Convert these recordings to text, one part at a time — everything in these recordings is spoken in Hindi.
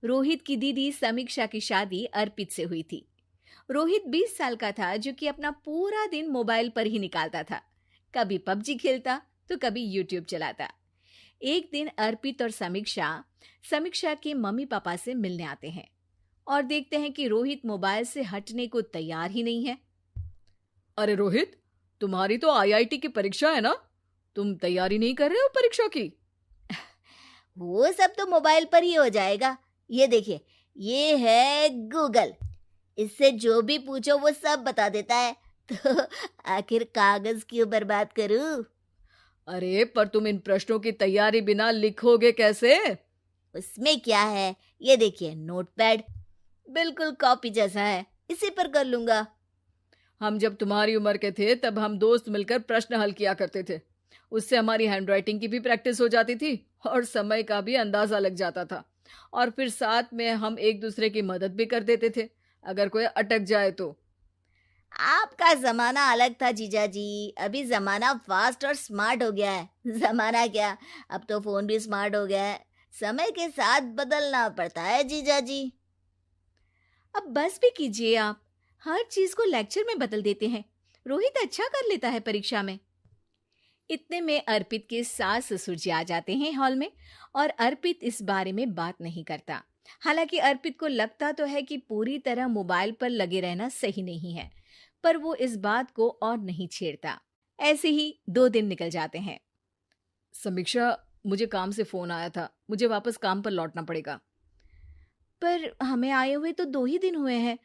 रोहित की दीदी समीक्षा की शादी अर्पित से हुई थी। रोहित 20 साल का था जो कि अपना पूरा दिन मोबाइल पर ही निकालता था। कभी पबजी खेलता तो कभी यूट्यूब चलाता। एक दिन अर्पित और समीक्षा समीक्षा के मम्मी पापा से मिलने आते हैं और देखते हैं कि रोहित मोबाइल से हटने को तैयार ही नहीं है। अरे रोहित, तुम्हारी तो आईआईटी की परीक्षा है ना? तुम तैयारी नहीं कर रहे हो परीक्षा की? वो सब तो मोबाइल पर ही हो जाएगा। ये देखिए, ये है गूगल। इससे जो भी पूछो वो सब बता देता है। तो आखिर कागज क्यों बर्बाद करूं? अरे पर तुम इन प्रश्नों की तैयारी बिना लिखोगे कैसे? उसमें क्या है, ये देखिए नोटपैड, बिल्कुल कॉपी जैसा है, इसी पर कर लूंगा। हम जब तुम्हारी उम्र के थे तब हम दोस्त मिलकर प्रश्न हल किया करते थे। उससे हमारी हैंडराइटिंग की भी प्रैक्टिस हो जाती थी और समय का भी अंदाजा लग जाता था। और फिर साथ में हम एक दूसरे की मदद भी कर देते थे अगर कोई अटक जाए तो। आपका जमाना अलग था जीजा जी। अभी जमाना फास्ट और स्मार्ट हो गया है। जमाना क्या, अब तो फोन भी स्मार्ट हो गया है। समय के साथ बदलना पड़ता है जीजा जी। अब बस भी कीजिए आप, हर चीज को लेक्चर में बदल देते हैं। रोहित अच्छा कर लेता है परीक्षा में। इतने में अर्पित के सास ससुर जी आ जाते हैं हॉल में और अर्पित इस बारे में बात नहीं करता। हालांकि अर्पित को लगता तो है कि पूरी तरह मोबाइल पर लगे रहना सही नहीं है, पर वो इस बात को और नहीं छेड़ता। ऐसे ही 2 दिन निकल जाते हैं। समीक्षा, मुझे काम से फोन आया था, मुझे वापस काम पर लौटना पड़ेगा। पर हमें आए हुए तो 2 ही दिन हुए हैं।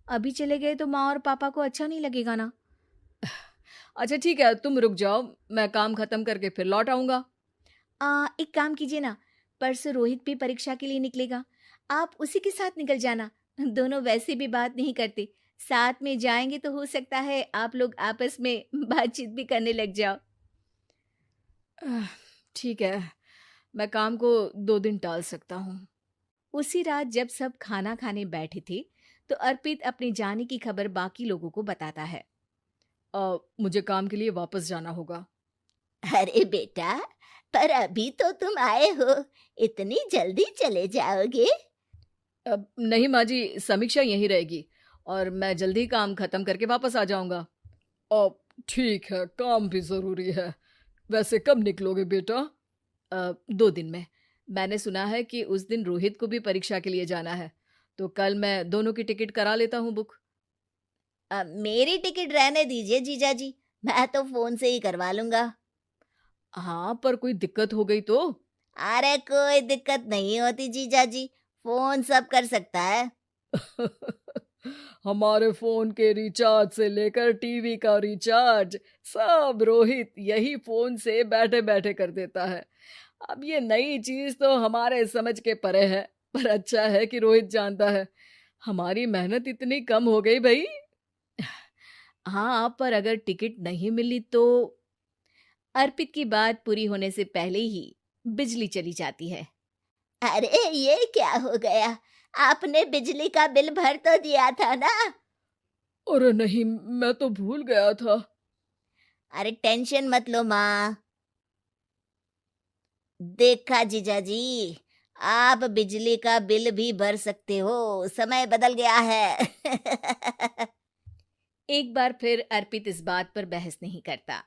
अभी चले गए तो माँ और पापा को अच्छा नहीं लगेगा ना। अच्छा ठीक है, तुम रुक जाओ, मैं काम खत्म करके फिर लौट आऊंगा। एक काम कीजिए ना, परसों रोहित भी परीक्षा के लिए निकलेगा, आप उसी के साथ निकल जाना। दोनों वैसे भी बात नहीं करते, साथ में जाएंगे तो हो सकता है आप लोग आपस में बातचीत भी करने लग जाओ। आह, ठीक है, मैं काम को 2 दिन टाल सकता हूँ। उसी रात जब सब खाना खाने बैठे थे तो अर्पित अपने जाने की खबर बाकी लोगों को बताता है। मुझे काम के लिए वापस जाना होगा। अरे बेटा, पर अभी तो तुम आए हो, इतनी जल्दी चले जाओगे? नहीं माँ जी, समीक्षा यहीं रहेगी और मैं जल्दी काम खत्म करके वापस आ जाऊंगा। ठीक है, काम भी जरूरी है। वैसे कब निकलोगे बेटा? 2 दिन में। मैंने सुना है कि उस दिन रोहित को भी परीक्षा के लिए जाना है, तो कल मैं दोनों की टिकट करा लेता हूँ बुक। मेरी टिकट रहने दीजिए जीजा जी, मैं तो फोन से ही करवा लूंगा। हाँ, पर कोई दिक्कत हो गई तो? अरे कोई दिक्कत नहीं होती जीजा जी, फोन सब कर सकता है। हमारे फोन के रिचार्ज से लेकर टीवी का रिचार्ज सब रोहित यही फोन से बैठे बैठे कर देता है। अब ये नई चीज तो हमारे समझ के परे है, पर अच्छा है कि रोहित जानता है। हमारी मेहनत इतनी कम हो गई भाई। हाँ, पर अगर टिकट नहीं मिली तो? अर्पित की बात पूरी होने से पहले ही बिजली चली जाती है। अरे ये क्या हो गया, आपने बिजली का बिल भर तो दिया था ना? अरे नहीं, मैं तो भूल गया था। अरे टेंशन मत लो माँ। देखा जीजा जी, आप बिजली का बिल भी भर सकते हो, समय बदल गया है। एक बार फिर अर्पित इस बात पर बहस नहीं करता।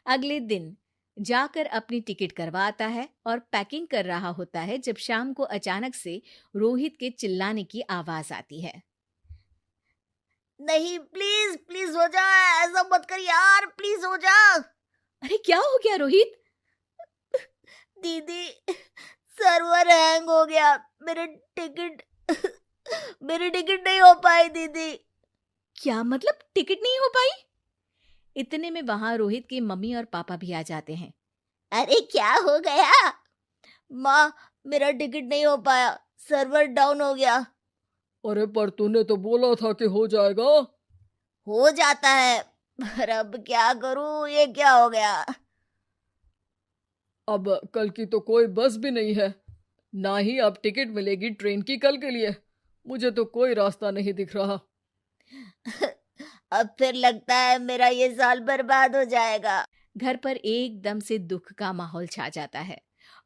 अगले दिन जाकर अपनी टिकट करवाता है और पैकिंग कर रहा होता है जब शाम को अचानक से रोहित के चिल्लाने की आवाज आती है। नहीं, प्लीज प्लीज हो जा, ऐसा मत कर यार, प्लीज हो जा। अरे क्या हो गया रोहित? दीदी, सर्वर हैंग हो गया, मेरे टिकट मेरी टिकट नहीं हो पाई दीदी। क्या मतलब टिकट नहीं हो पाई? इतने में वहां रोहित के मम्मी और पापा भी आ जाते हैं। अरे क्या हो गया? माँ, मेरा टिकट नहीं हो पाया, सर्वर डाउन हो गया। अरे पर तूने तो बोला था कि हो जाएगा। हो जाता है, पर अब क्या करूं, ये क्या हो गया? अब कल की तो कोई बस भी नहीं है, ना ही अब टिकट मिलेगी ट्रेन की कल के लिए। मुझे तो कोई रास्ता नहीं दिख रहा। अब फिर लगता है मेरा ये साल बर्बाद हो जाएगा। घर पर एकदम से दुख का माहौल छा जाता है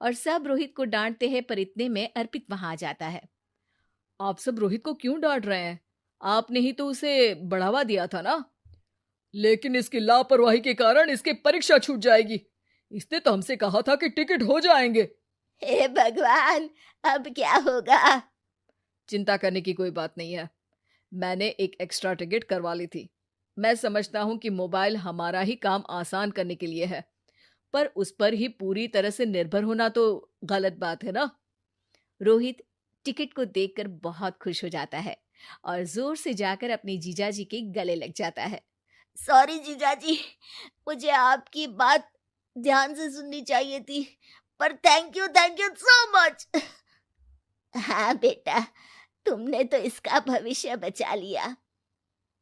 और सब रोहित को डांटते हैं, पर इतने में अर्पित वहां आ जाता है। आप सब रोहित को क्यों डांट रहे हैं? आपने ही तो उसे बढ़ावा दिया था ना। लेकिन इसकी लापरवाही के कारण इसकी परीक्षा छूट जाएगी। इसने तो हमसे कहा था कि टिकट हो जाएंगे। हे भगवान, अब क्या होगा? चिंता करने की कोई बात नहीं है। मैंने एक एक्स्ट्रा टिकट करवा ली थी। मैं समझता हूँ कि मोबाइल हमारा ही काम आसान करने के लिए है, पर उस पर ही पूरी तरह से निर्भर होना तो गलत बात है ना। रोहित टिकट को देखकर बहुत खुश हो जाता है और जोर से जाकर अपने जीजाजी के गले लग जाता है। सॉरी जीजाजी, मुझे आपकी बात ध्यान से सुननी चाहिए थी, पर थैंक यू सो मच। हाँ बेटा, तुमने तो इसका भविष्य बचा लिया।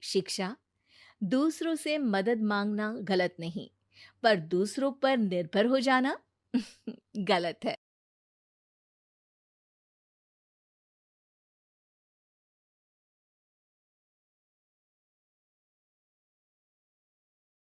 शिक्षा, दूसरों से मदद मांगना गलत नहीं, पर दूसरों पर निर्भर हो जाना गलत है।